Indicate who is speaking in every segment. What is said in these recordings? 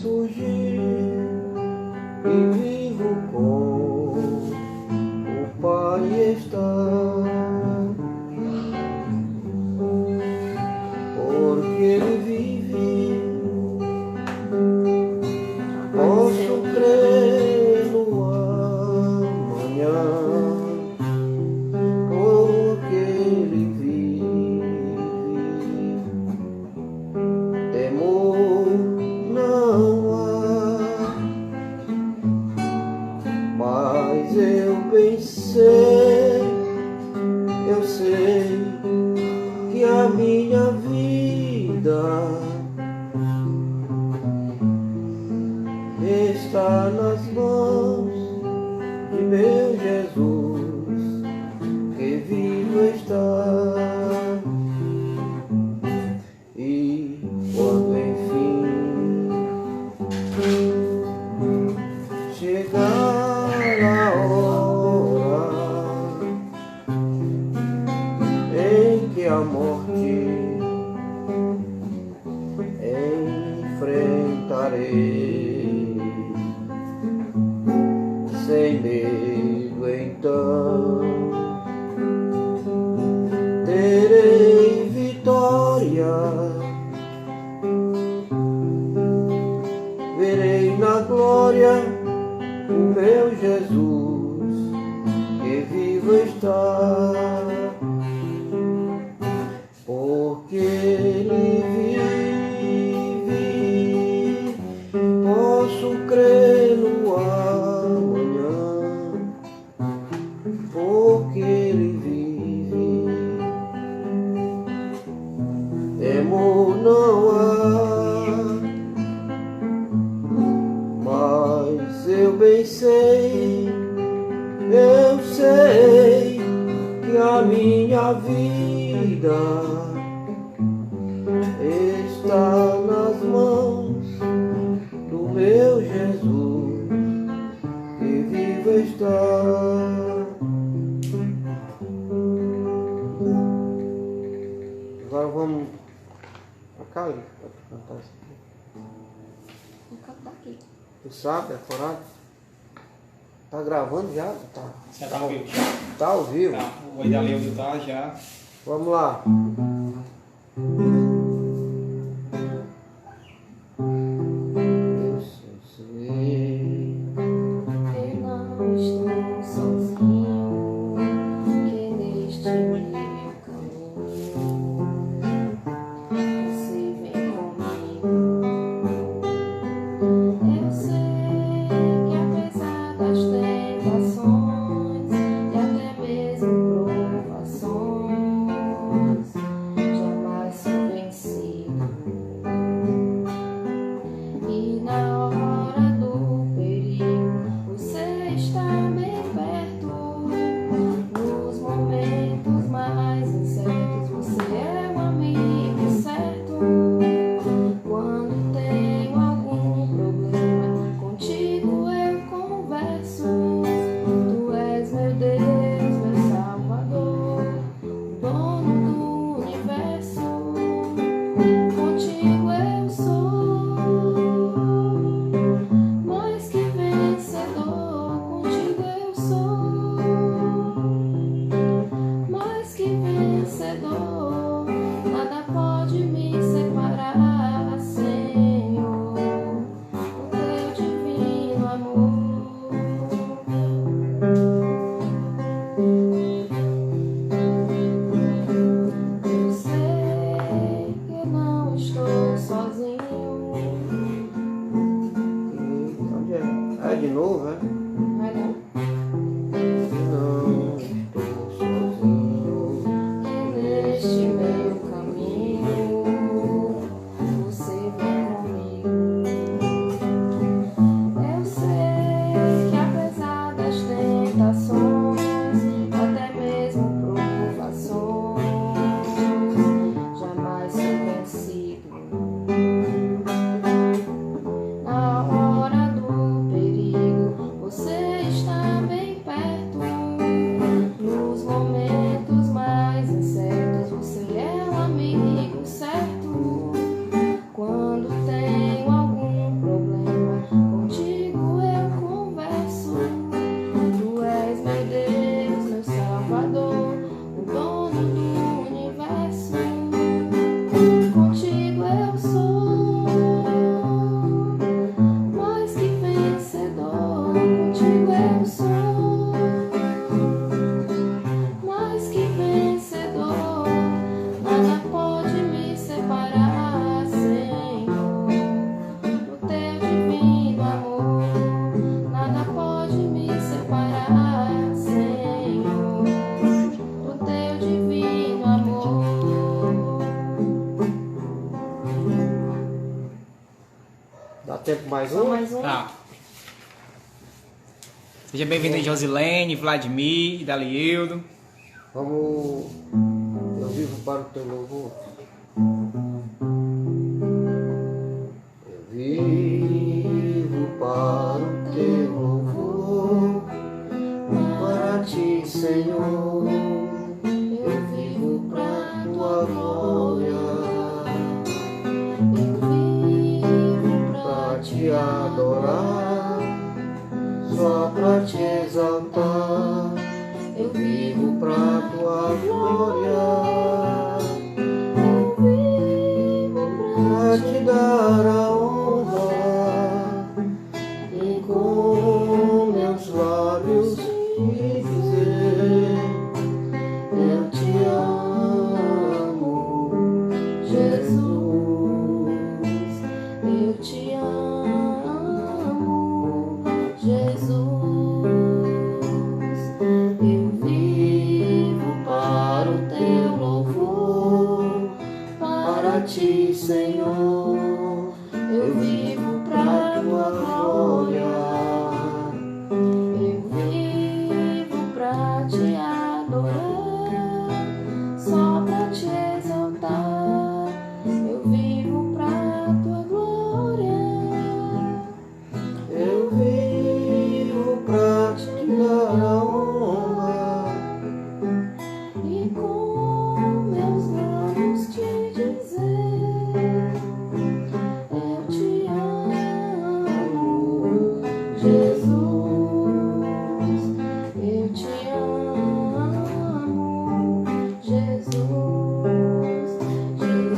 Speaker 1: fugir e vivo com o Pai estar, porque Ele vive, posso crer no amanhã, porque Ele vive, temor não há, mas eu bem sei, eu sei que a minha vida está nas mãos de meu Jesus, que vivo está. E quando enfim chegar a hora em que a morte enfrentarei, sem medo então terei vitória, verei na glória o meu Jesus, que vivo está, porque Ele vive, posso crer no amanhã, porque Ele vive, temor não há, mas eu bem sei, eu sei que a minha vida está nas mãos do meu Jesus, que vivo está. Agora vamos pra cá, pra cantar isso aqui.
Speaker 2: Vou cantar aqui.
Speaker 1: Tu sabe, é corado? Tá gravando já? Tá.
Speaker 3: Já tá ao vivo já.
Speaker 1: Tá ao vivo?
Speaker 3: Tá, o oi da Leudo tá já.
Speaker 1: Vamos lá. Eu sei.
Speaker 2: Eu não estou sozinho, que neste meu caminho você vem comigo. Eu sei que apesar das tentações e até mesmo provações, jamais sou vencido. E na hora do perigo, você está bem perto. Nos momentos mais incertos, você é o amigo certo. Quando tenho algum problema, contigo eu converso. Tu és meu Deus, meu Salvador, dono do universo. Contigo eu sou mais que vencedor, contigo eu sou mais que vencedor. Nada pode me separar, Senhor, do teu divino amor. Eu sei que eu não estou sozinho.
Speaker 1: Onde é? É de novo, é?
Speaker 2: Vai não?
Speaker 1: Não estou sozinho.
Speaker 2: Que neste meu caminho você vem comigo. Eu sei que apesar das tentações, até mesmo provações, jamais sou vencido. Na hora do perigo,
Speaker 1: Dá tempo mais
Speaker 2: Só
Speaker 1: um?
Speaker 2: mais um?
Speaker 3: Tá. Seja bem-vindo aí, Josilene, Vladimir, Daliildo.
Speaker 1: Vamos. Eu vivo para o teu louvor. Eu vivo para o teu louvor. Para ti, Senhor. Eu vivo para tua glória.
Speaker 2: Eu vivo
Speaker 1: Para te adorar. Só para te exaltar. Eu vivo pra tua glória,
Speaker 2: Eu vivo
Speaker 1: pra te dar a honra e com meus lábios te dizer: eu te amo, Jesus,
Speaker 2: eu te amo, Jesus. Eu vivo para o teu louvor, para ti, Senhor. Eu vivo para tua glória. Eu vivo para te adorar, só para te exaltar. Eu vivo para tua glória.
Speaker 1: eu vivo pra te dar a honra.
Speaker 2: E com meus lábios te dizer: eu te amo, Jesus. Eu te amo, Jesus.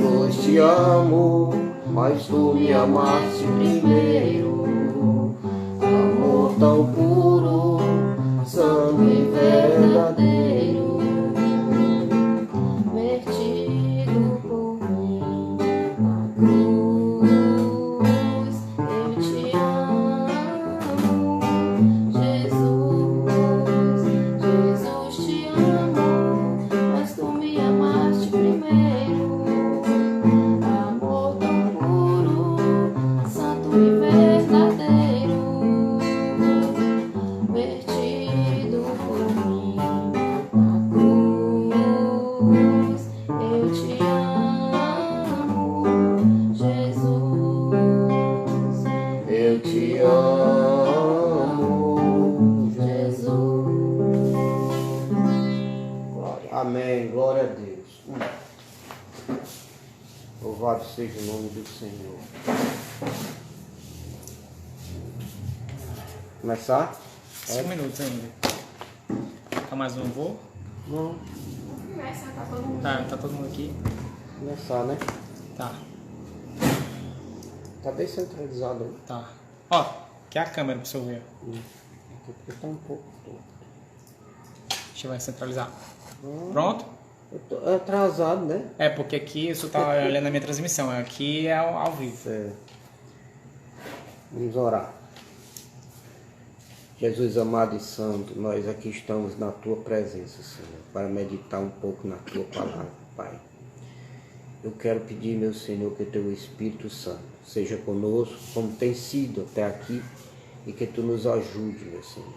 Speaker 1: Pois te amo, mas tu me amaste primeiro. Amor tão puro, santo e verdadeiro.
Speaker 2: Vertido por mim na cruz. Eu te amo, Jesus. Jesus te amo, mas tu me amaste primeiro. Amor tão puro, santo e verdadeiro. Vertido por mim na cruz. Eu te amo, Jesus.
Speaker 1: Eu te amo,
Speaker 2: Jesus.
Speaker 1: Glória. Amém, glória a Deus. Louvado seja o nome do Senhor. Começar?
Speaker 3: 5 minutos ainda. Tá mais um voo?
Speaker 1: Não,
Speaker 3: Tá todo mundo aqui.
Speaker 1: começar, né?
Speaker 3: Tá,
Speaker 1: Tá bem centralizado aí.
Speaker 3: tá. Ó, aqui é a câmera pra você ver.
Speaker 1: Aqui porque tá um pouco torto.
Speaker 3: Deixa eu ver centralizar.
Speaker 1: Não,
Speaker 3: Pronto?
Speaker 1: eu tô atrasado, né?
Speaker 3: É, porque aqui eu só tá olhando a minha transmissão. Aqui é ao vivo.
Speaker 1: Certo. Vamos orar. Jesus amado e santo, nós aqui estamos na tua presença, Senhor, para meditar um pouco na tua palavra, Pai. Eu quero pedir, meu Senhor, que teu Espírito Santo seja conosco, como tem sido até aqui, e que tu nos ajude, meu Senhor,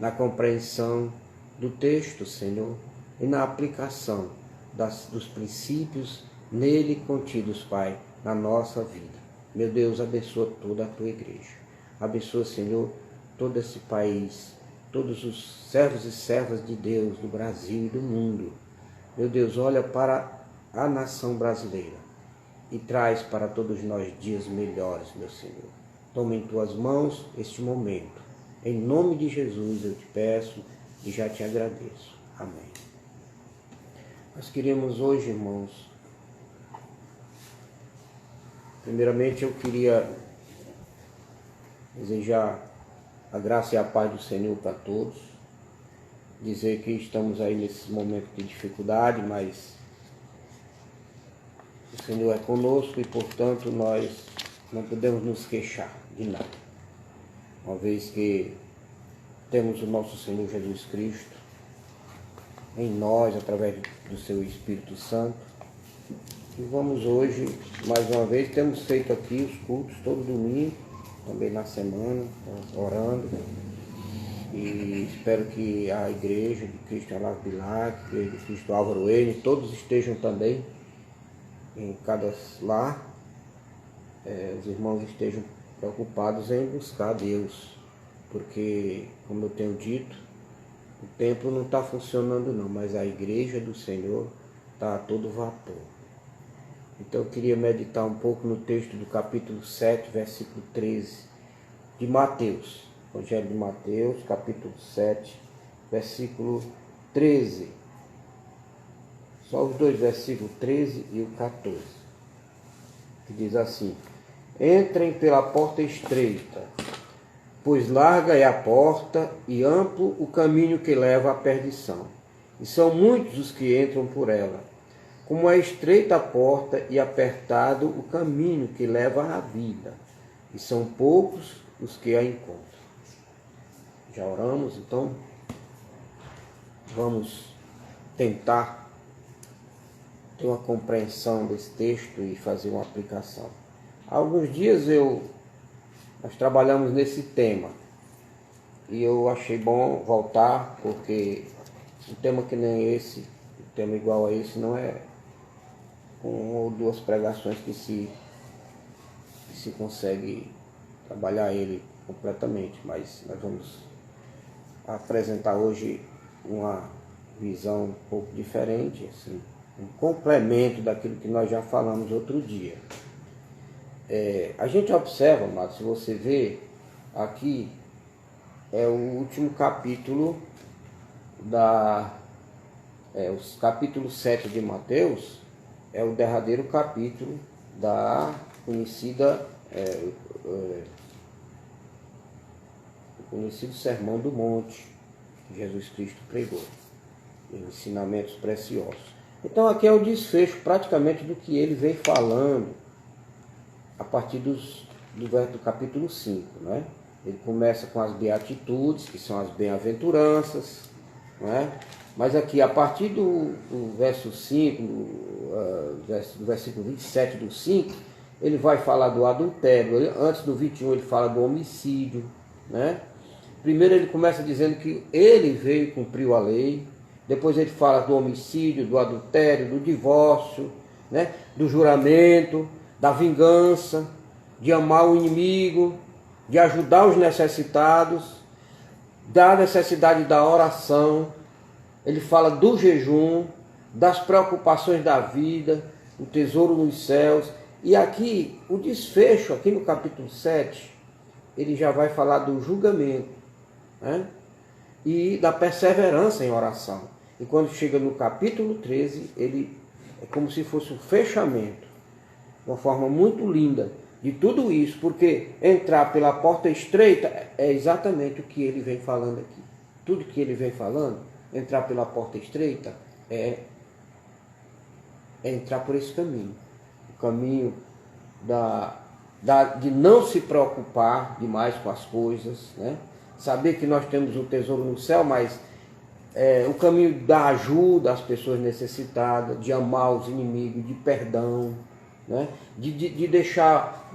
Speaker 1: na compreensão do texto, Senhor, e na aplicação dos princípios nele contidos, Pai, na nossa vida. Meu Deus, abençoa toda a tua igreja. Abençoa, Senhor, todo esse país, todos os servos e servas de Deus do Brasil e do mundo. Meu Deus, olha para a nação brasileira e traz para todos nós dias melhores, meu Senhor. Toma em tuas mãos este momento. Em nome de Jesus eu te peço e já te agradeço. Amém. Nós queremos hoje, irmãos, primeiramente eu queria desejar a graça e a paz do Senhor para todos. Dizer que estamos aí nesse momento de dificuldade, mas o Senhor é conosco e, portanto, nós não podemos nos queixar de nada. Uma vez que temos o nosso Senhor Jesus Cristo em nós, através do seu Espírito Santo, E vamos hoje, mais uma vez, temos feito aqui os cultos todo domingo, também na semana, orando. E espero que a igreja de Cristo Olavo Bilac, a igreja de Cristo Álvaro N, todos estejam também em cada lar, os irmãos estejam preocupados em buscar Deus, porque, como eu tenho dito, o templo não está funcionando não, mas a igreja do Senhor está a todo vapor. Então eu queria meditar um pouco no texto do capítulo 7, versículo 13 de Mateus. Evangelho de Mateus, capítulo 7, versículo 13. Só os dois versículos, 13 e o 14. Que diz assim: entrem pela porta estreita, pois larga é a porta e amplo o caminho que leva à perdição, e são muitos os que entram por ela. Como é estreita a porta e apertado o caminho que leva à vida, e são poucos os que a encontram. Já oramos, então vamos tentar ter uma compreensão desse texto e fazer uma aplicação. Há alguns dias nós trabalhamos nesse tema e eu achei bom voltar, porque um tema que nem esse, um tema igual a esse, não é com uma ou duas pregações que se consegue trabalhar ele completamente, mas nós vamos apresentar hoje uma visão um pouco diferente, assim, um complemento daquilo que nós já falamos outro dia. A gente observa, amado, se você vê, aqui é o último capítulo os capítulos 7 de Mateus, é o derradeiro capítulo da conhecida o conhecido Sermão do Monte, que Jesus Cristo pregou, ensinamentos preciosos. Então aqui é o desfecho praticamente do que ele vem falando a partir do capítulo 5, né? Ele começa com as beatitudes, que são as bem-aventuranças, né? Mas aqui, a partir do verso 5, do versículo 27 do 5, ele vai falar do adultério. Antes do 21 ele fala do homicídio, né? Primeiro ele começa dizendo que ele veio e cumpriu a lei. Depois ele fala do homicídio, do adultério, do divórcio, né? Do juramento, da vingança, de amar o inimigo, de ajudar os necessitados, da necessidade da oração. Ele fala do jejum, das preocupações da vida, o tesouro nos céus. E aqui, o desfecho, aqui no capítulo 7, ele já vai falar do julgamento, né? E da perseverança em oração. E quando chega no capítulo 13, ele é como se fosse um fechamento, uma forma muito linda de tudo isso, porque entrar pela porta estreita é exatamente o que ele vem falando aqui. Tudo que ele vem falando, entrar pela porta estreita é entrar por esse caminho. O caminho de não se preocupar demais com as coisas, né? Saber que nós temos um tesouro no céu, mas o caminho da ajuda às pessoas necessitadas, de amar os inimigos, de perdão, né? de deixar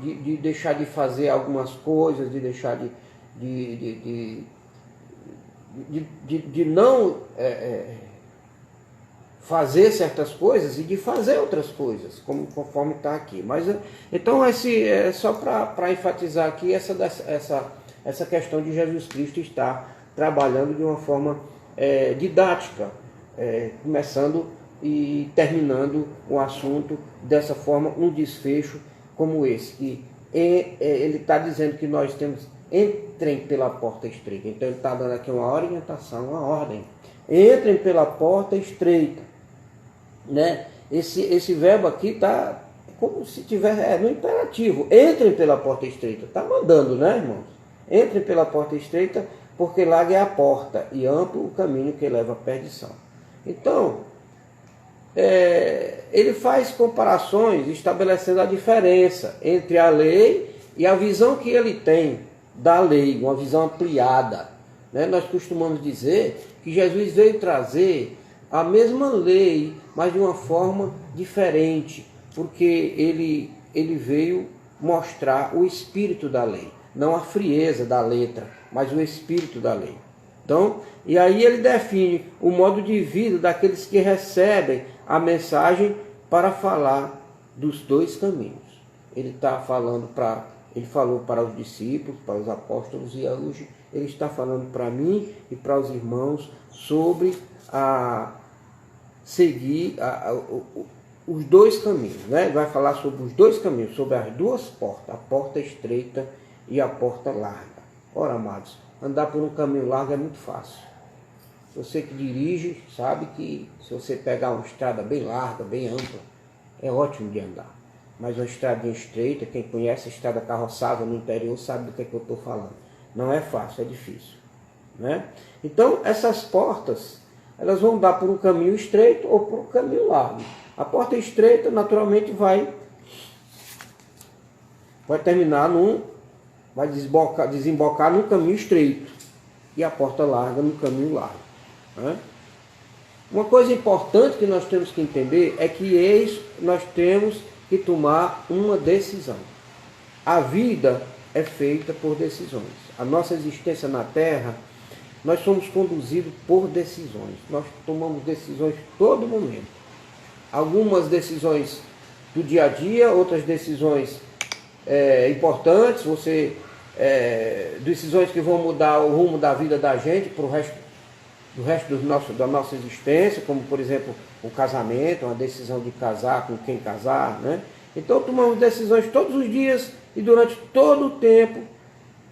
Speaker 1: de fazer algumas coisas, de deixar de não fazer certas coisas e de fazer outras coisas, conforme está aqui. Mas então esse é só para enfatizar aqui essa questão de Jesus Cristo estar trabalhando de uma forma didática, começando e terminando o assunto dessa forma, um desfecho como esse, que ele está dizendo que nós temos, entrem pela porta estreita. Então ele está dando aqui uma orientação, uma ordem. Entrem pela porta estreita, né? Esse verbo aqui está como se tiver no imperativo. Entrem pela porta estreita. Está mandando, né, irmãos? Entrem pela porta estreita, porque larga é a porta e amplo o caminho que leva à perdição. Então, ele faz comparações estabelecendo a diferença entre a lei e a visão que ele tem da lei, uma visão ampliada, né? Nós costumamos dizer que Jesus veio trazer a mesma lei, mas de uma forma diferente, porque ele veio mostrar o espírito da lei. Não a frieza da letra, mas o espírito da lei. Então, e aí ele define o modo de vida daqueles que recebem a mensagem para falar dos dois caminhos. Ele falou para os discípulos, para os apóstolos, e hoje ele está falando para mim e para os irmãos sobre seguir os dois caminhos, né? Ele vai falar sobre os dois caminhos, sobre as duas portas, a porta estreita e a porta larga. Ora, amados, andar por um caminho largo é muito fácil. Você que dirige sabe que se você pegar uma estrada bem larga, bem ampla, é ótimo de andar. Mas uma estradinha estreita, quem conhece a estrada carroçada no interior sabe do que é que eu estou falando. Não é fácil, é difícil, né? Então, essas portas, elas vão dar por um caminho estreito ou por um caminho largo. A porta estreita, naturalmente, vai terminar vai desembocar num caminho estreito. E a porta larga no caminho largo, né? Uma coisa importante que nós temos que entender é que nós temos que tomar uma decisão. A vida é feita por decisões. A nossa existência na Terra, nós somos conduzidos por decisões. Nós tomamos decisões todo momento. Algumas decisões do dia a dia, outras decisões importantes, decisões que vão mudar o rumo da vida da gente para o resto da nossa existência, como por exemplo o casamento, uma decisão de casar, com quem casar, né? Então tomamos decisões todos os dias e durante todo o tempo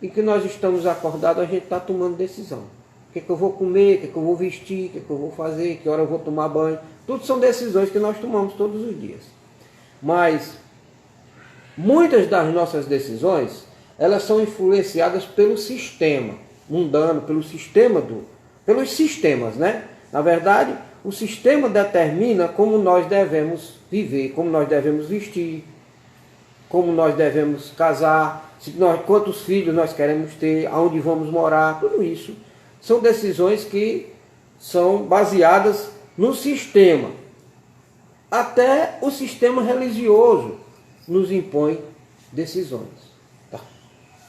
Speaker 1: em que nós estamos acordados, a gente está tomando decisão. O que eu vou comer, o que eu vou vestir, o que eu vou fazer, que hora eu vou tomar banho. Tudo são decisões que nós tomamos todos os dias. Mas muitas das nossas decisões, elas são influenciadas pelo sistema mundano, pelos sistemas, né? Na verdade, o sistema determina como nós devemos viver, como nós devemos vestir, como nós devemos casar, quantos filhos nós queremos ter, aonde vamos morar, tudo isso. São decisões que são baseadas no sistema. Até o sistema religioso nos impõe decisões. Tá?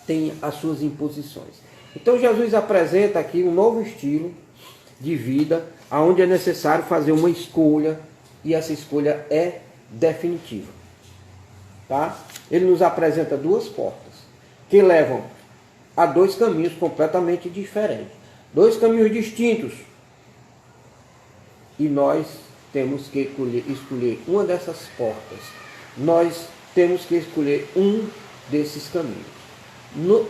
Speaker 1: Tem as suas imposições. Então Jesus apresenta aqui um novo estilo de vida, onde é necessário fazer uma escolha, e essa escolha é definitiva. Tá? Ele nos apresenta duas portas, que levam a dois caminhos completamente diferentes. Dois caminhos distintos. E nós temos que escolher uma dessas portas. Nós temos que escolher um desses caminhos.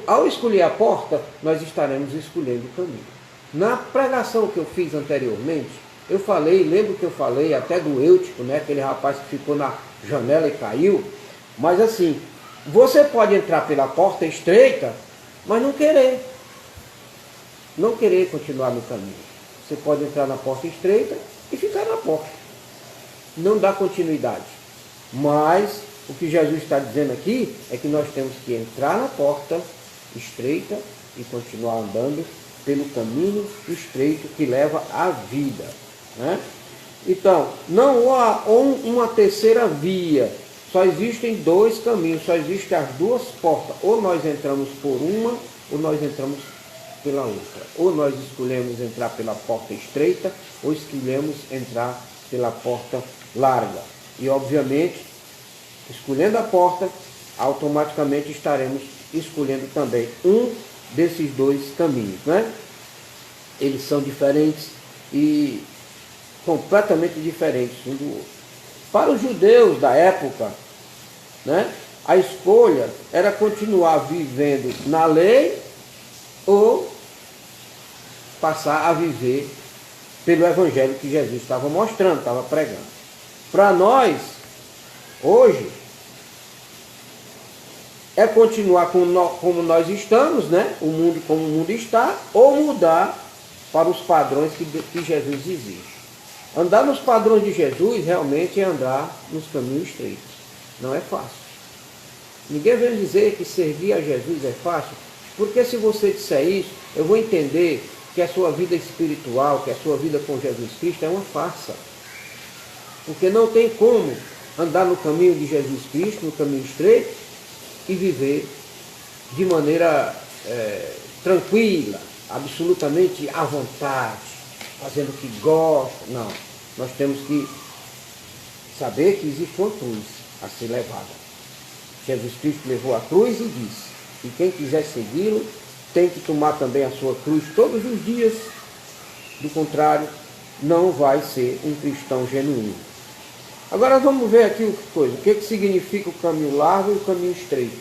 Speaker 1: Ao escolher a porta, nós estaremos escolhendo o caminho. Na pregação que eu fiz anteriormente, lembro que eu falei até do Eutico, né? Aquele rapaz que ficou na janela e caiu. Mas assim, você pode entrar pela porta estreita, mas não querer continuar no caminho. Você pode entrar na porta estreita e ficar na porta. Não dá continuidade. Mas o que Jesus está dizendo aqui é que nós temos que entrar na porta estreita e continuar andando pelo caminho estreito que leva à vida, né? Então, não há uma terceira via. Só existem dois caminhos, só existem as duas portas. Ou nós entramos por uma, ou nós entramos pela outra. Ou nós escolhemos entrar pela porta estreita, ou escolhemos entrar pela porta larga. E, obviamente, escolhendo a porta, automaticamente estaremos escolhendo também um desses dois caminhos, né? Eles são diferentes e completamente diferentes um do outro. Para os judeus da época, né, a escolha era continuar vivendo na lei ou passar a viver pelo evangelho que Jesus estava mostrando, estava pregando. Para nós, hoje, é continuar como nós estamos, né? O mundo como o mundo está, ou mudar para os padrões que Jesus exige. Andar nos padrões de Jesus realmente é andar nos caminhos estreitos. Não é fácil. Ninguém vem dizer que servir a Jesus é fácil, porque se você disser isso, eu vou entender que a sua vida espiritual, que a sua vida com Jesus Cristo é uma farsa. Porque não tem como andar no caminho de Jesus Cristo, no caminho estreito, e viver de maneira tranquila, absolutamente à vontade, fazendo o que gosta. Não, nós temos que saber que existe uma cruz a ser levada. Jesus Cristo levou a cruz e disse que quem quiser segui-lo tem que tomar também a sua cruz todos os dias. Do contrário, não vai ser um cristão genuíno. Agora vamos ver aqui o que significa o caminho largo e o caminho estreito.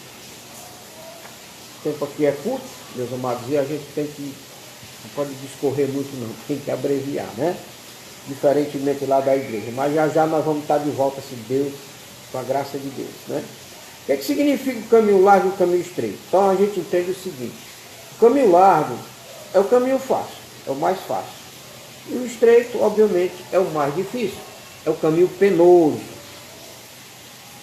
Speaker 1: O tempo aqui é curto, meus amados, e a gente não pode discorrer muito não, tem que abreviar, né? Diferentemente lá da igreja. Mas já nós vamos estar de volta, se Deus, com a graça de Deus, né? O que significa o caminho largo e o caminho estreito? Então a gente entende o seguinte: o caminho largo é o caminho fácil, é o mais fácil. E o estreito, obviamente, é o mais difícil, é o caminho penoso.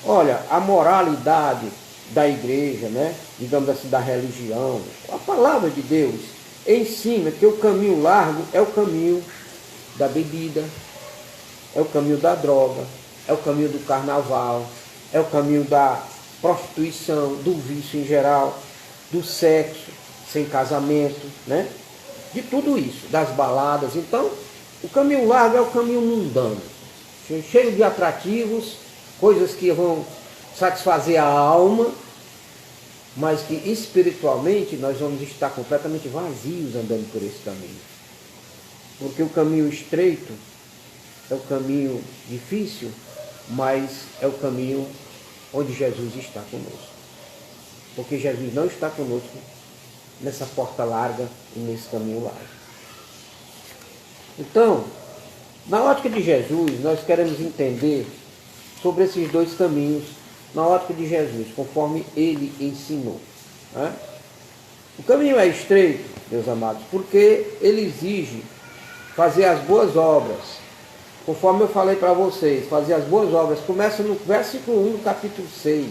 Speaker 1: Olha, a moralidade da igreja, né? Digamos assim, da religião, a palavra de Deus ensina que o caminho largo é o caminho da bebida, é o caminho da droga, é o caminho do carnaval, é o caminho da prostituição, do vício em geral, do sexo sem casamento, né? De tudo isso, das baladas. Então, o caminho largo é o caminho mundano, cheio de atrativos, coisas que vão satisfazer a alma, mas que espiritualmente nós vamos estar completamente vazios andando por esse caminho. Porque o caminho estreito é o caminho difícil, mas é o caminho onde Jesus está conosco. Porque Jesus não está conosco nessa porta larga e nesse caminho largo. Então, na ótica de Jesus, nós queremos entender sobre esses dois caminhos, na ótica de Jesus, conforme ele ensinou, né? O caminho é estreito, meus amados, porque ele exige fazer as boas obras. Conforme eu falei para vocês, fazer as boas obras, começa no versículo 1 do capítulo 6.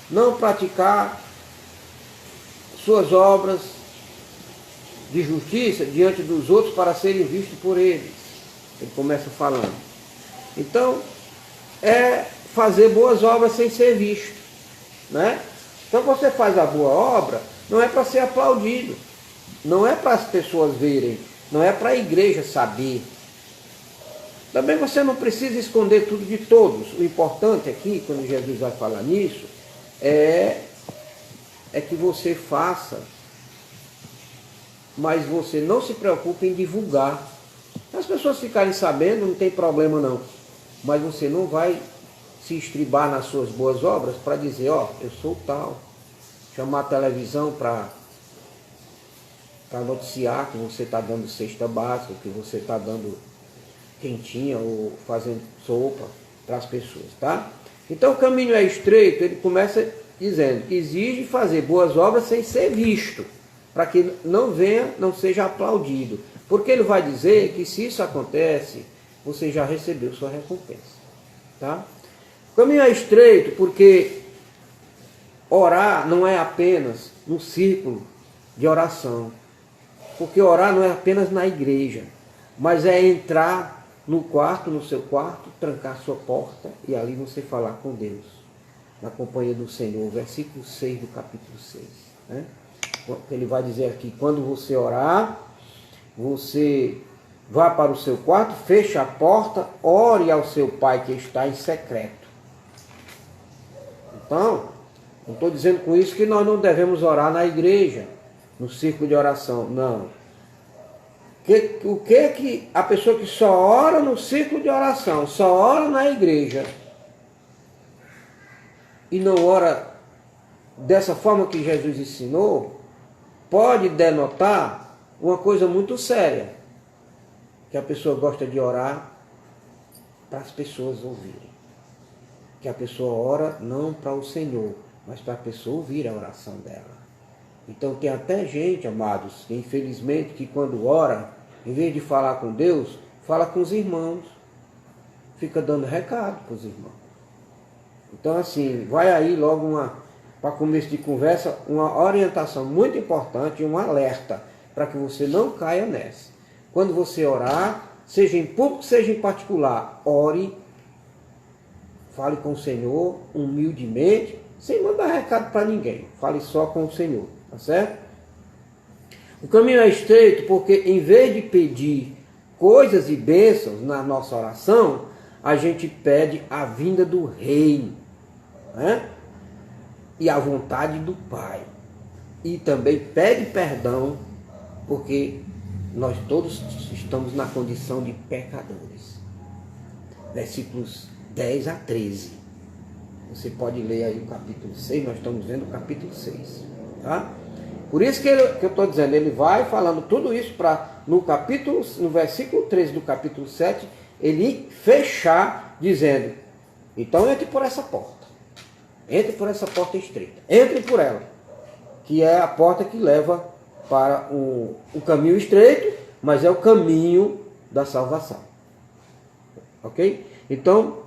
Speaker 1: Não praticar suas obras de justiça diante dos outros para serem vistos por eles. Ele começa falando. Então, é fazer boas obras sem ser visto, né? Então você faz a boa obra, não é para ser aplaudido, não é para as pessoas verem, não é para a igreja saber. Também você não precisa esconder tudo de todos. O importante aqui, quando Jesus vai falar nisso, é que você faça, mas você não se preocupe em divulgar. Se as pessoas ficarem sabendo, não tem problema não. Mas você não vai se estribar nas suas boas obras para dizer, ó, eu sou tal. Chamar a televisão para noticiar que você está dando cesta básica, que você está dando quentinha ou fazendo sopa para as pessoas, tá? Então o caminho é estreito, ele começa dizendo que exige fazer boas obras sem ser visto, para que não seja aplaudido. Porque ele vai dizer que se isso acontece, você já recebeu sua recompensa, tá? O caminho é estreito porque orar não é apenas no círculo de oração. Porque orar não é apenas na igreja, mas é entrar no seu quarto, trancar sua porta e ali você falar com Deus, na companhia do Senhor. Versículo 6 do capítulo 6. Né? Ele vai dizer aqui, quando você orar, você vá para o seu quarto, feche a porta, ore ao seu Pai que está em secreto. Então, não estou dizendo com isso que nós não devemos orar na igreja, no círculo de oração, não. O que a pessoa que só ora no círculo de oração, só ora na igreja, e não ora dessa forma que Jesus ensinou, pode denotar uma coisa muito séria, que a pessoa gosta de orar para as pessoas ouvirem. Que a pessoa ora não para o Senhor, mas para a pessoa ouvir a oração dela. Então tem até gente, amados, que infelizmente que quando ora, em vez de falar com Deus, fala com os irmãos. Fica dando recado para os irmãos. Então assim, vai aí logo para começo de conversa, uma orientação muito importante, um alerta, para que você não caia nessa. Quando você orar, seja em público, seja em particular, ore Fale com o Senhor humildemente, sem mandar recado para ninguém. Fale só com o Senhor, tá certo? O caminho é estreito porque, em vez de pedir coisas e bênçãos na nossa oração, a gente pede a vinda do reino, né? E a vontade do Pai. E também pede perdão, porque nós todos estamos na condição de pecadores. Versículos 10 a 13. Você pode ler aí o capítulo 6, nós estamos vendo o capítulo 6. Tá? Por isso que eu estou dizendo, ele vai falando tudo isso para, no versículo 13 do capítulo 7, ele fechar dizendo, então entre por essa porta. Entre por essa porta estreita. Entre por ela. Que é a porta que leva para o caminho estreito, mas é o caminho da salvação. Ok? Então,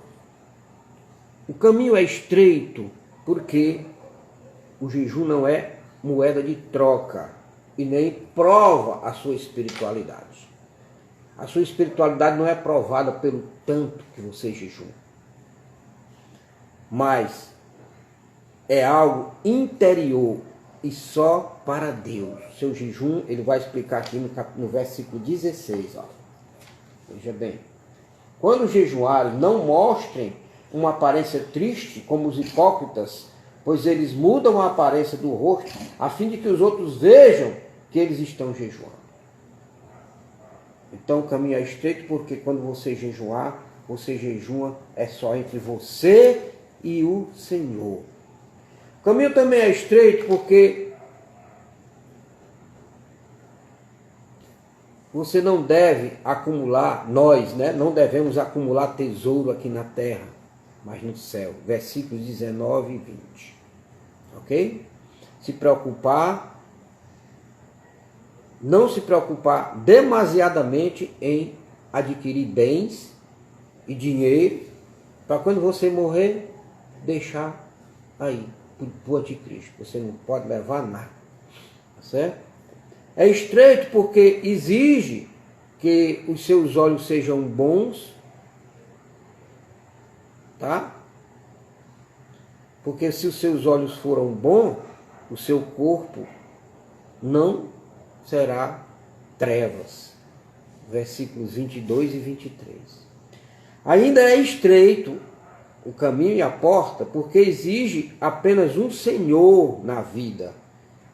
Speaker 1: o caminho é estreito porque o jejum não é moeda de troca e nem prova a sua espiritualidade. A sua espiritualidade não é provada pelo tanto que você jejuma, mas é algo interior e só para Deus. Seu jejum, ele vai explicar aqui no versículo 16. Ó. Veja bem. Quando jejuarem, não mostrem uma aparência triste como os hipócritas, pois eles mudam a aparência do rosto, a fim de que os outros vejam que eles estão jejuando. Então o caminho é estreito porque quando você jejuar, você jejua é só entre você e o Senhor. O caminho também é estreito porque você não deve acumular, nós, né, não devemos acumular tesouro aqui na terra, mas no céu. Versículos 19 e 20. Ok? Não se preocupar demasiadamente em adquirir bens e dinheiro, para quando você morrer, deixar aí, para o anticristo. Você não pode levar nada. Tá certo? É estreito porque exige que os seus olhos sejam bons, tá? Porque se os seus olhos foram bons, o seu corpo não será trevas. Versículos 22 e 23. Ainda é estreito o caminho e a porta, porque exige apenas um Senhor na vida.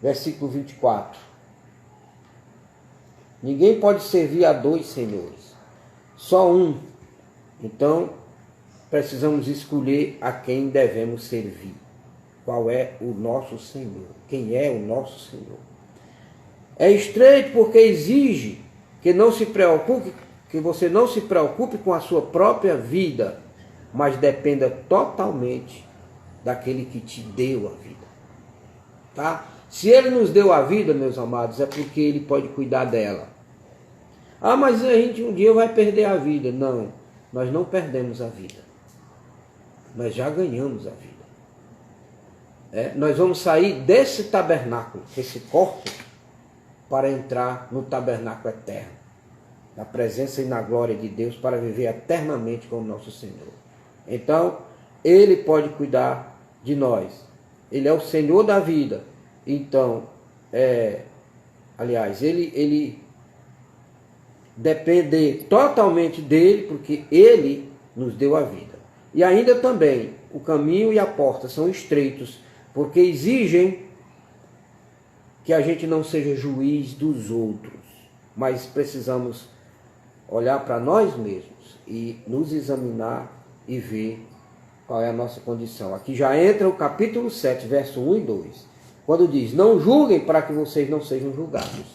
Speaker 1: Versículo 24. Ninguém pode servir a dois senhores, só um. Então, precisamos escolher a quem devemos servir. Qual é o nosso Senhor? Quem é o nosso Senhor? É estreito porque exige que você não se preocupe com a sua própria vida, mas dependa totalmente daquele que te deu a vida. Tá? Se ele nos deu a vida, meus amados, é porque ele pode cuidar dela. Ah, mas a gente um dia vai perder a vida. Não, nós não perdemos a vida. Nós já ganhamos a vida. Nós vamos sair desse tabernáculo, desse corpo, para entrar no tabernáculo eterno, na presença e na glória de Deus, para viver eternamente com o nosso Senhor. Então, Ele pode cuidar de nós. Ele é o Senhor da vida. Então, Ele depende totalmente dele, porque Ele nos deu a vida. E ainda também, o caminho e a porta são estreitos, porque exigem que a gente não seja juiz dos outros, mas precisamos olhar para nós mesmos e nos examinar e ver qual é a nossa condição. Aqui já entra o capítulo 7, verso 1 e 2, quando diz, não julguem para que vocês não sejam julgados,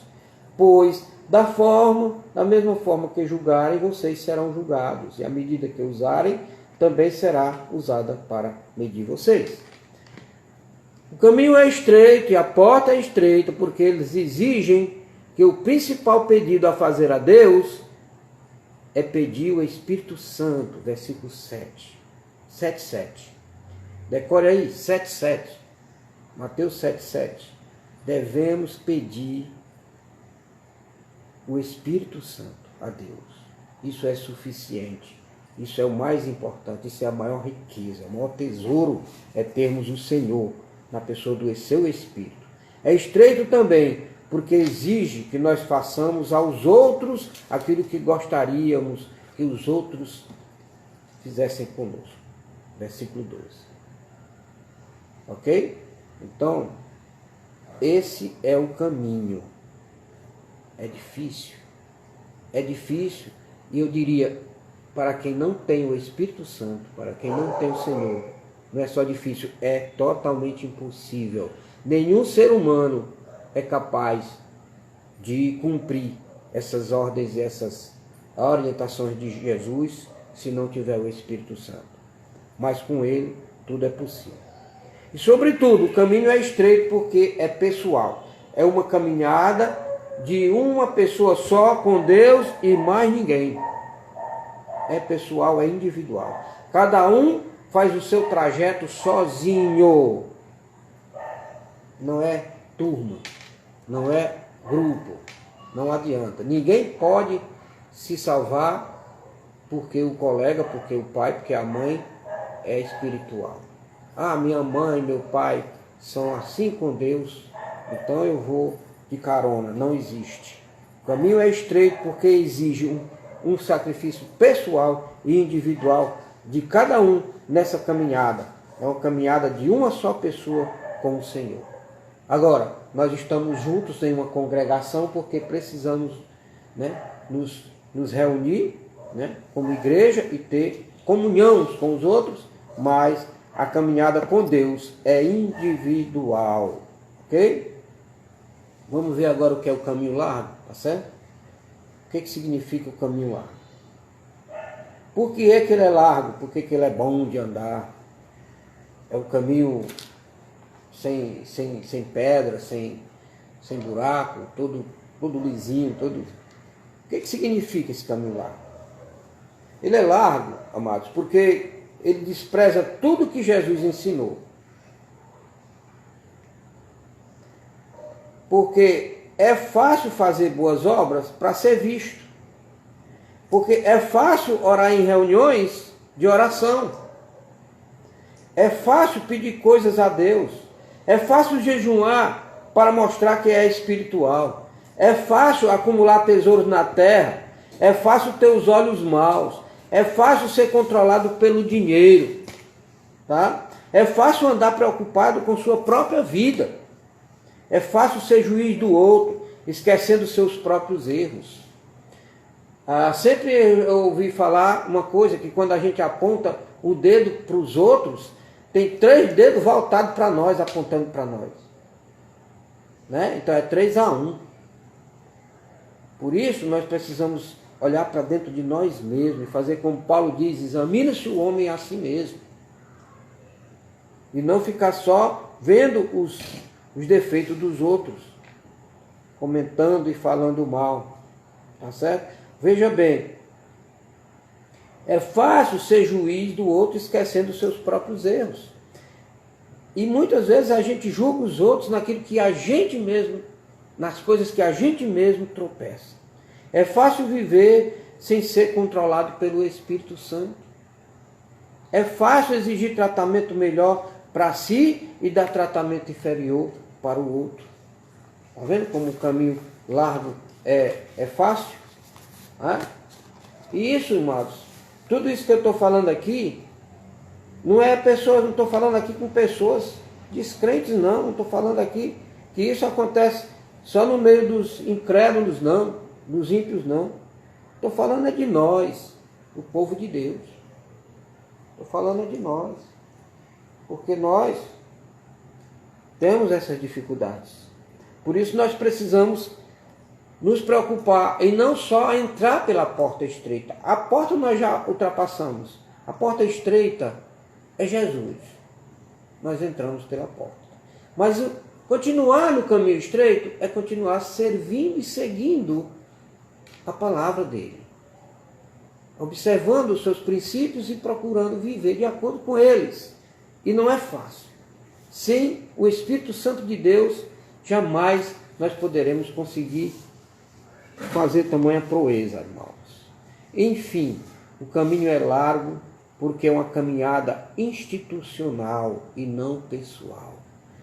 Speaker 1: pois da mesma forma que julgarem, vocês serão julgados, e a medida que usarem, também será usada para medir vocês. O caminho é estreito e a porta é estreita, porque eles exigem que o principal pedido a fazer a Deus é pedir o Espírito Santo, versículo 7. 7,7. Decore aí, 7,7. Mateus 7,7. Devemos pedir o Espírito Santo a Deus. Isso é suficiente Isso é o mais importante, isso é a maior riqueza, o maior tesouro é termos o Senhor na pessoa do seu Espírito. É estreito também, porque exige que nós façamos aos outros aquilo que gostaríamos que os outros fizessem conosco. Versículo 12. Ok? Então, esse é o caminho. É difícil. É difícil, e eu diria, para quem não tem o Espírito Santo, para quem não tem o Senhor, não é só difícil, é totalmente impossível. Nenhum ser humano é capaz de cumprir essas ordens e essas orientações de Jesus se não tiver o Espírito Santo. Mas com ele tudo é possível. E sobretudo, o caminho é estreito porque é pessoal. É uma caminhada de uma pessoa só com Deus e mais ninguém. É pessoal, é individual. Cada um faz o seu trajeto sozinho. Não é turma, não é grupo, não adianta. Ninguém pode se salvar porque o colega, porque o pai, porque a mãe é espiritual. Ah, minha mãe, meu pai são assim com Deus, então eu vou de carona. Não existe. O caminho é estreito porque exige um sacrifício pessoal e individual de cada um nessa caminhada. É uma caminhada de uma só pessoa com o Senhor. Agora, nós estamos juntos em uma congregação porque precisamos, né, nos reunir, né, como igreja e ter comunhão uns com os outros, mas a caminhada com Deus é individual. Ok? Vamos ver agora o que é o caminho largo, tá certo? O que significa o caminho largo? Por que é que ele é largo? Por que ele é bom de andar? É um caminho sem pedra, sem buraco, todo lisinho, todo... O que significa esse caminho largo? Ele é largo, amados, porque ele despreza tudo que Jesus ensinou. Porque é fácil fazer boas obras para ser visto. Porque é fácil orar em reuniões de oração. É fácil pedir coisas a Deus. É fácil jejuar para mostrar que é espiritual. É fácil acumular tesouros na terra. É fácil ter os olhos maus. É fácil ser controlado pelo dinheiro. Tá? É fácil andar preocupado com sua própria vida. É fácil ser juiz do outro, esquecendo seus próprios erros. Sempre eu ouvi falar uma coisa, que quando a gente aponta o dedo para os outros, tem 3 dedos voltados para nós, apontando para nós. Né? Então é 3-1. Por isso nós precisamos olhar para dentro de nós mesmos e fazer como Paulo diz, examina-se o homem a si mesmo. E não ficar só vendo os defeitos dos outros, comentando e falando mal. Tá certo? Veja bem, é fácil ser juiz do outro esquecendo os seus próprios erros. E muitas vezes a gente julga os outros naquilo que a gente mesmo, nas coisas que a gente mesmo tropeça. É fácil viver sem ser controlado pelo Espírito Santo. É fácil exigir tratamento melhor para si e dar tratamento inferior para o outro. Está vendo como o caminho largo é fácil? E isso, irmãos, tudo isso que eu estou falando aqui, não estou falando aqui com pessoas descrentes, não estou falando aqui que isso acontece só no meio dos incrédulos, não, dos ímpios, não. Estou falando de nós, o povo de Deus. Estou falando de nós, porque nós temos essas dificuldades. Por isso nós precisamos nos preocupar em não só entrar pela porta estreita. A porta nós já ultrapassamos. A porta estreita é Jesus. Nós entramos pela porta. Mas continuar no caminho estreito é continuar servindo e seguindo a palavra dele. Observando os seus princípios e procurando viver de acordo com eles. E não é fácil. Sem o Espírito Santo de Deus, jamais nós poderemos conseguir fazer tamanha proeza, irmãos. Enfim, O caminho é largo porque é uma caminhada institucional e não pessoal.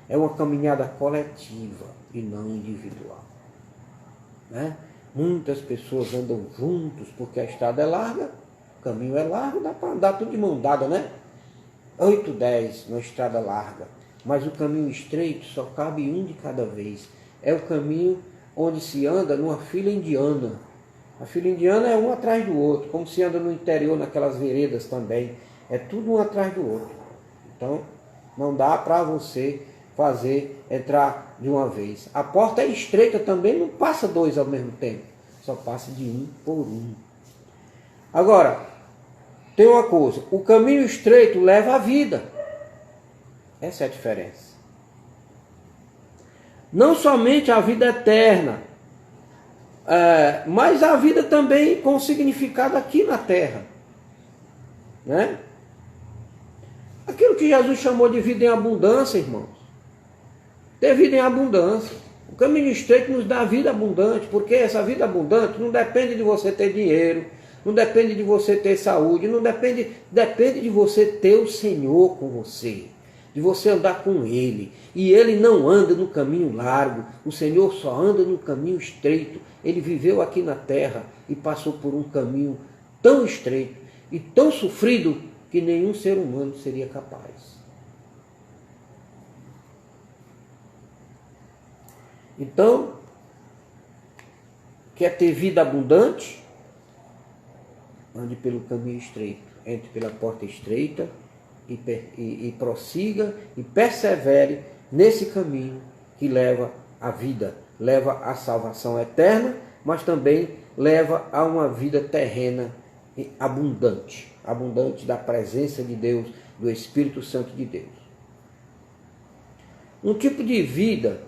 Speaker 1: É uma caminhada coletiva e não individual. Né? Muitas pessoas andam juntos porque a estrada é larga, o caminho é largo, dá para andar tudo de mão dada, né? 8, 10 numa estrada larga. Mas o caminho estreito só cabe um de cada vez. É o caminho onde se anda numa fila indiana. A fila indiana é um atrás do outro, como se anda no interior, naquelas veredas também. É tudo um atrás do outro. Então, não dá para você entrar de uma vez. A porta é estreita também, não passa dois ao mesmo tempo. Só passa de um por um. Agora, tem uma coisa. O caminho estreito leva à vida. Essa é a diferença. Não somente a vida eterna, mas a vida também com significado aqui na terra. Né? Aquilo que Jesus chamou de vida em abundância, irmãos. Ter vida em abundância. O caminho estreito nos dá vida abundante, porque essa vida abundante não depende de você ter dinheiro, não depende de você ter saúde, não depende de você ter o Senhor com você, de você andar com Ele. E Ele não anda no caminho largo, o Senhor só anda no caminho estreito. Ele viveu aqui na terra e passou por um caminho tão estreito e tão sofrido que nenhum ser humano seria capaz. Então, quer ter vida abundante? Ande pelo caminho estreito, entre pela porta estreita e prossiga e persevere nesse caminho que leva à vida, leva à salvação eterna, mas também leva a uma vida terrena abundante, abundante da presença de Deus, do Espírito Santo de Deus. Um tipo de vida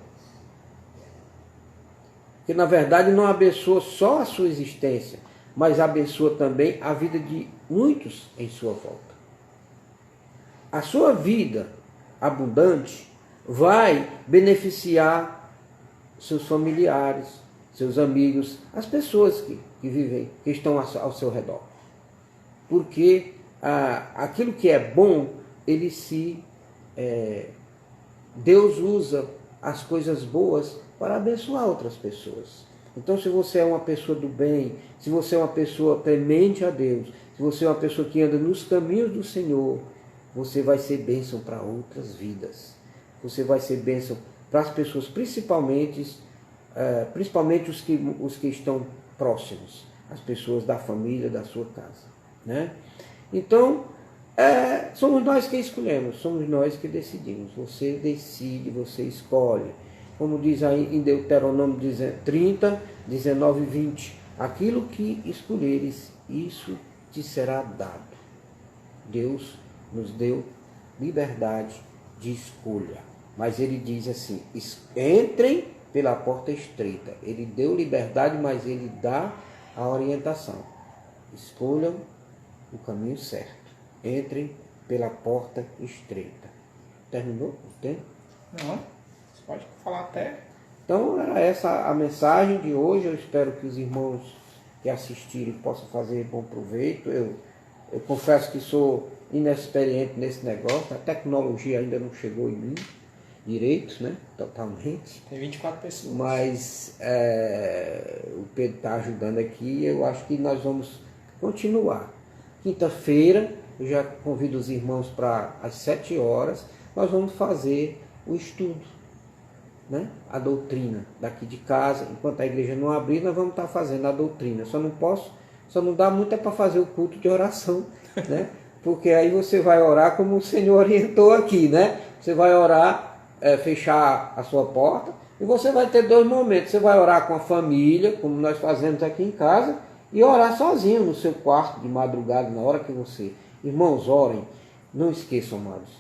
Speaker 1: que na verdade não abençoa só a sua existência, mas abençoa também a vida de muitos em sua volta. A sua vida abundante vai beneficiar seus familiares, seus amigos, as pessoas que vivem, que estão ao seu redor. Porque aquilo que é bom, Deus usa as coisas boas para abençoar outras pessoas. Então, se você é uma pessoa do bem, se você é uma pessoa temente a Deus, se você é uma pessoa que anda nos caminhos do Senhor, você vai ser bênção para outras vidas. Você vai ser bênção para as pessoas, principalmente os que estão próximos, as pessoas da família, da sua casa. Né? Então, somos nós que escolhemos, somos nós que decidimos. Você decide, você escolhe. Como diz aí em Deuteronômio 30, 19 e 20. Aquilo que escolheres, isso te será dado. Deus nos deu liberdade de escolha. Mas ele diz assim, entrem pela porta estreita. Ele deu liberdade, mas ele dá a orientação. Escolham o caminho certo. Entrem pela porta estreita. Terminou o tempo?
Speaker 3: Não. Pode falar até.
Speaker 1: Então era essa a mensagem de hoje. Eu espero que os irmãos que assistirem possam fazer bom proveito. Eu confesso que sou inexperiente nesse negócio. A tecnologia ainda não chegou em mim direito, né? Totalmente.
Speaker 3: Tem 24 pessoas.
Speaker 1: Mas o Pedro está ajudando aqui. Eu acho que nós vamos continuar. Quinta-feira, eu já convido os irmãos para às 7 horas. Nós vamos fazer o estudo. Né? A doutrina daqui de casa, enquanto a igreja não abrir, nós vamos estar fazendo a doutrina. Só não dá muito para fazer o culto de oração, né? Porque aí você vai orar como o Senhor orientou aqui, né? Você vai orar, fechar a sua porta, e você vai ter 2 momentos. Você vai orar com a família, como nós fazemos aqui em casa, e orar sozinho no seu quarto de madrugada, na hora que você... Irmãos, orem, não esqueçam, amados,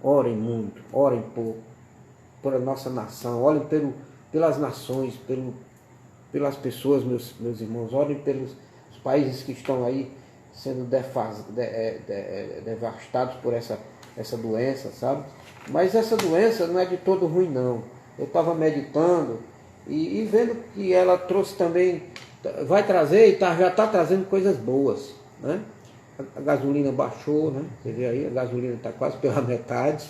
Speaker 1: orem muito, orem pouco. Por a nossa nação, olhem pelas nações, pelas pessoas, meus irmãos, olhem pelos países que estão aí sendo devastados por essa doença, sabe? Mas essa doença não é de todo ruim, não. Eu estava meditando e vendo que ela trouxe também, vai trazer e já está trazendo coisas boas, né? a gasolina baixou, né? Você vê aí, a gasolina está quase pela metade.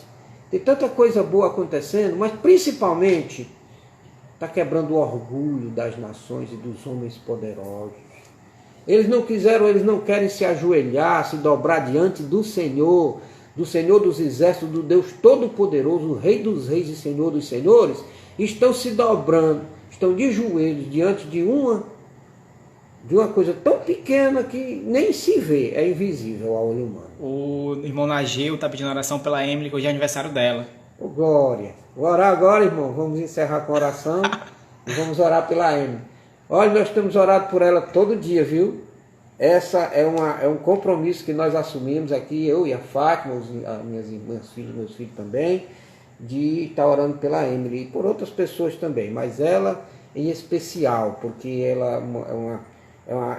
Speaker 1: Tem tanta coisa boa acontecendo, mas principalmente está quebrando o orgulho das nações e dos homens poderosos. Eles não querem se ajoelhar, se dobrar diante do Senhor dos exércitos, do Deus Todo-Poderoso, o Rei dos Reis e Senhor dos Senhores. Estão se dobrando, estão de joelhos diante de uma coisa tão pequena que nem se vê, é invisível ao olho humano.
Speaker 3: O irmão Nageu está pedindo oração pela Emily, que hoje é aniversário dela.
Speaker 1: Oh, glória! Vou orar agora, irmão. Vamos encerrar com a oração e vamos orar pela Emily. Olha, nós temos orado por ela todo dia, viu? Essa é um compromisso que nós assumimos aqui, eu e a Fátima, meus filhos também, de estar orando pela Emily e por outras pessoas também, mas ela em especial, porque ela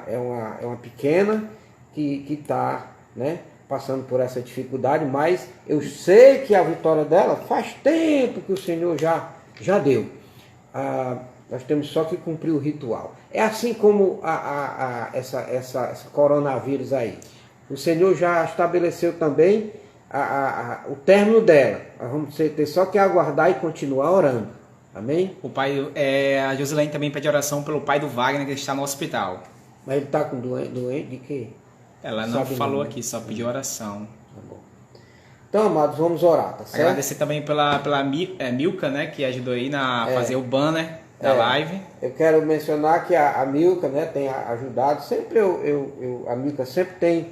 Speaker 1: é uma pequena que está, né, passando por essa dificuldade, mas eu sei que a vitória dela faz tempo que o Senhor já deu. Nós temos só que cumprir o ritual. É assim como essa coronavírus aí. O Senhor já estabeleceu também o término dela. Nós vamos ter só que aguardar e continuar orando. Amém?
Speaker 3: A Josilene também pede oração pelo pai do Wagner, que está no hospital.
Speaker 1: Mas ele está com doente de quê?
Speaker 3: Ela não falou aqui, só pediu oração.
Speaker 1: Tá bom. Então, amados, vamos orar, tá certo?
Speaker 3: Agradecer também pela Milka, né, que ajudou aí a fazer o banner da live.
Speaker 1: Eu quero mencionar que a Milka, né, tem ajudado. Sempre a Milka sempre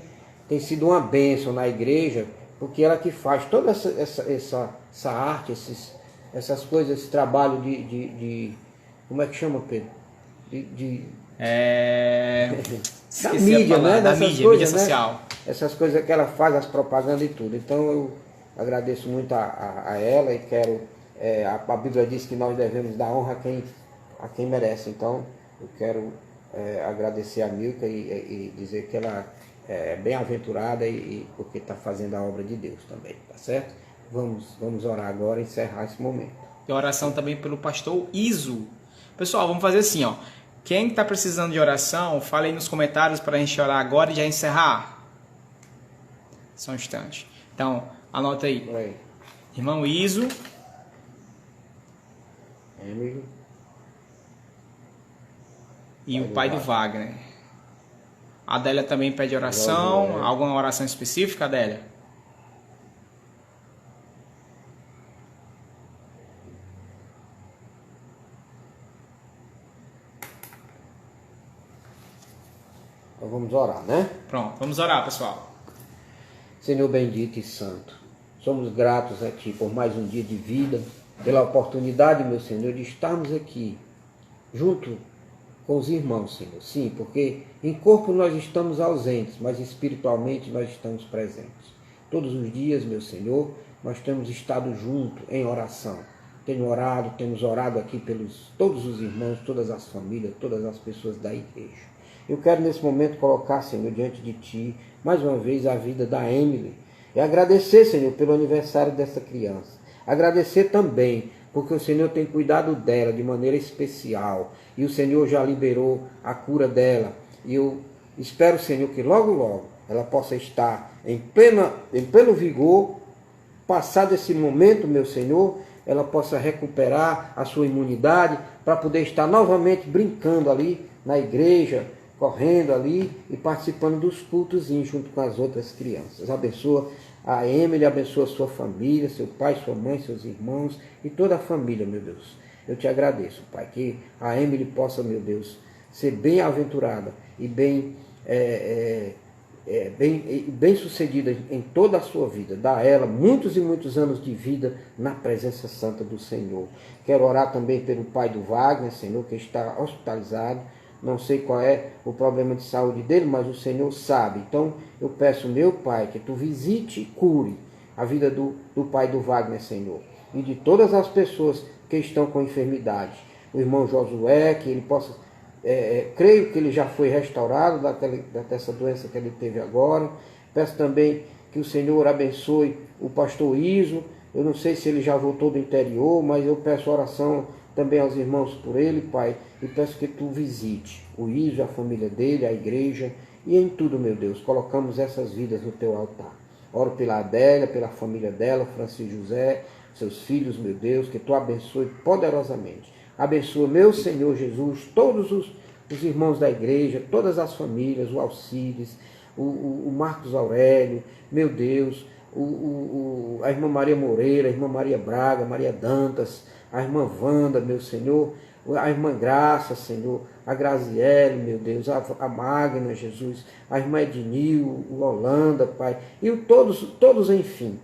Speaker 1: tem sido uma bênção na igreja, porque ela que faz toda essa arte, essas coisas, esse trabalho de como é que chama, Pedro? Da mídia, né?
Speaker 3: Da mídia social.
Speaker 1: Né? Essas coisas que ela faz, as propagandas e tudo. Então eu agradeço muito a ela e quero... a Bíblia diz que nós devemos dar honra a quem merece. Então eu quero agradecer a Milka e dizer que ela é bem-aventurada e porque está fazendo a obra de Deus também, tá certo? Vamos orar agora e encerrar esse momento.
Speaker 3: E oração também pelo pastor Iso. Pessoal, vamos fazer assim, ó. Quem está precisando de oração, fala aí nos comentários para a gente orar agora e já encerrar. Só um instante. Então, anota aí. Irmão Iso.
Speaker 1: Emily.
Speaker 3: E o pai do Wagner. A Adélia também pede oração. Alguma oração específica, Adélia?
Speaker 1: Então vamos orar, né?
Speaker 3: Pronto, vamos orar, pessoal.
Speaker 1: Senhor bendito e santo, somos gratos a Ti por mais um dia de vida, pela oportunidade, meu Senhor, de estarmos aqui junto com os irmãos, Senhor. Sim, porque em corpo nós estamos ausentes, mas espiritualmente nós estamos presentes. Todos os dias, meu Senhor, nós temos estado juntos em oração. Temos orado aqui pelos todos os irmãos, todas as famílias, todas as pessoas da igreja. Eu quero nesse momento colocar, Senhor, diante de Ti, mais uma vez a vida da Emily. E agradecer, Senhor, pelo aniversário dessa criança. Agradecer também, porque o Senhor tem cuidado dela de maneira especial. E o Senhor já liberou a cura dela. E eu espero, Senhor, que logo, logo ela possa estar em pleno vigor. Passado esse momento, meu Senhor, ela possa recuperar a sua imunidade para poder estar novamente brincando ali na igreja, correndo ali e participando dos cultos junto com as outras crianças. Abençoa a Emily, abençoa a sua família, seu pai, sua mãe, seus irmãos e toda a família, meu Deus. Eu te agradeço, Pai, que a Emily possa, meu Deus, ser bem-aventurada e bem-sucedida em toda a sua vida. Dá a ela muitos e muitos anos de vida na presença santa do Senhor. Quero orar também pelo pai do Wagner, Senhor, que está hospitalizado. Não sei qual é o problema de saúde dele, mas o Senhor sabe. Então eu peço, meu Pai, que Tu visite e cure a vida do pai do Wagner, Senhor. E de todas as pessoas que estão com enfermidade. O irmão Josué, que ele possa... creio que ele já foi restaurado dessa doença que ele teve agora. Peço também que o Senhor abençoe o pastor Iso. Eu não sei se ele já voltou do interior, mas eu peço oração também aos irmãos por ele, Pai, e peço que Tu visite o Iso, a família dele, a igreja, E em tudo, meu Deus, colocamos essas vidas no teu altar. Oro pela Adélia, pela família dela, Francisco José, seus filhos, meu Deus, que tu abençoe poderosamente. Abençoa, meu Senhor Jesus, todos os irmãos da igreja, todas as famílias, o Alcides, o Marcos Aurélio, meu Deus, a irmã Maria Moreira, a irmã Maria Braga, Maria Dantas, a irmã Wanda, meu Senhor, a irmã Graça, Senhor, a Graziele, meu Deus, a Magna, Jesus, a irmã Ednil, o Holanda, Pai, e todos, enfim.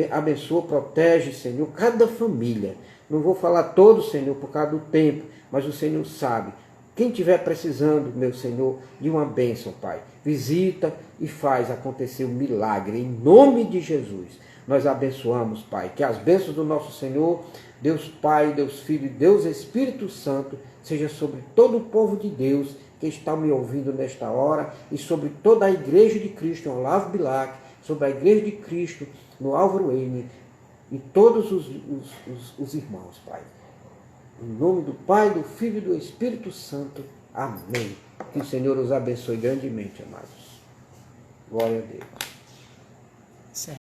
Speaker 1: Abençoa, protege, Senhor, cada família. Não vou falar todos, Senhor, por causa do tempo, mas o Senhor sabe. Quem estiver precisando, meu Senhor, de uma bênção, Pai, visita e faz acontecer um milagre. Em nome de Jesus, nós abençoamos, Pai, que as bênçãos do nosso Senhor, Deus Pai, Deus Filho e Deus Espírito Santo, seja sobre todo o povo de Deus que está me ouvindo nesta hora e sobre toda a Igreja de Cristo em Olavo Bilac, sobre a Igreja de Cristo no Álvaro N e todos os irmãos, Pai. Em nome do Pai, do Filho e do Espírito Santo. Amém. Que o Senhor os abençoe grandemente, amados. Glória a Deus.